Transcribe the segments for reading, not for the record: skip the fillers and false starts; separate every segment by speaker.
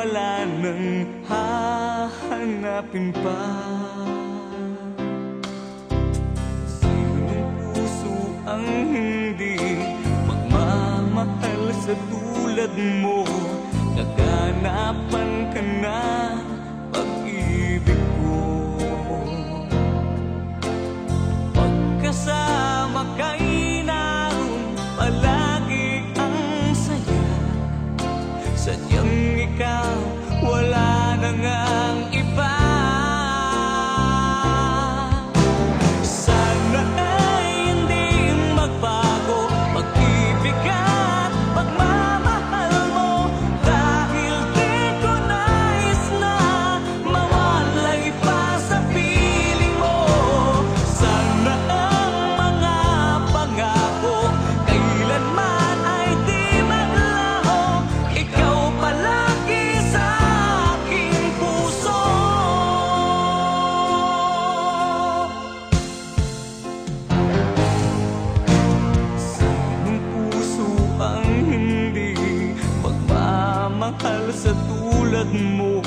Speaker 1: wala nang hahanapin pa. Sinong puso ang hindi magmamahal sa tulad mo? Naganapan ka na pag-ibig ko. Pagkasama kay naroon palagi ang saya. Sadyang ikaw wala na ngang iba. Sana ay hindi magbago pag-ibig at pagmamahal mo, dahil di ko nais na mawalay pa sa piling mo. Sana ang mga pangako kailanman ay di maglaho, ikaw palagi sa aking puso. Sinong puso ang hindi magmamahal sa tulad mo?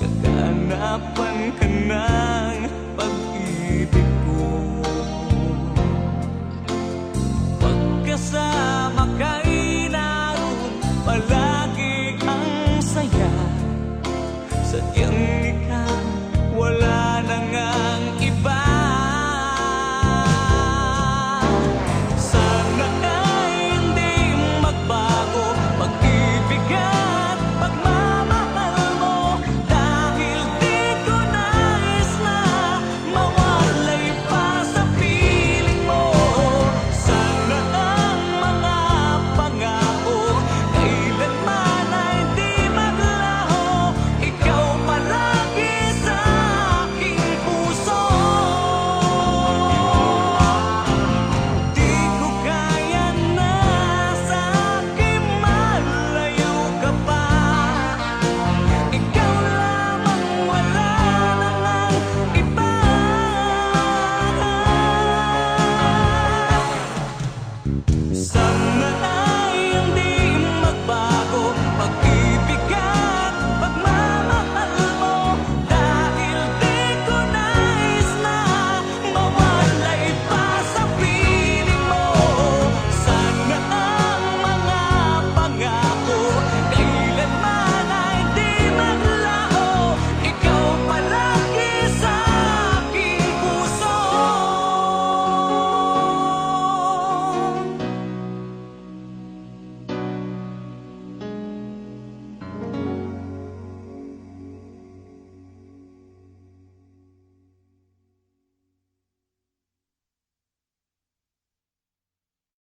Speaker 1: Kaganapan ka ng pag-ibig ko. Pagkasama kay naroon palagi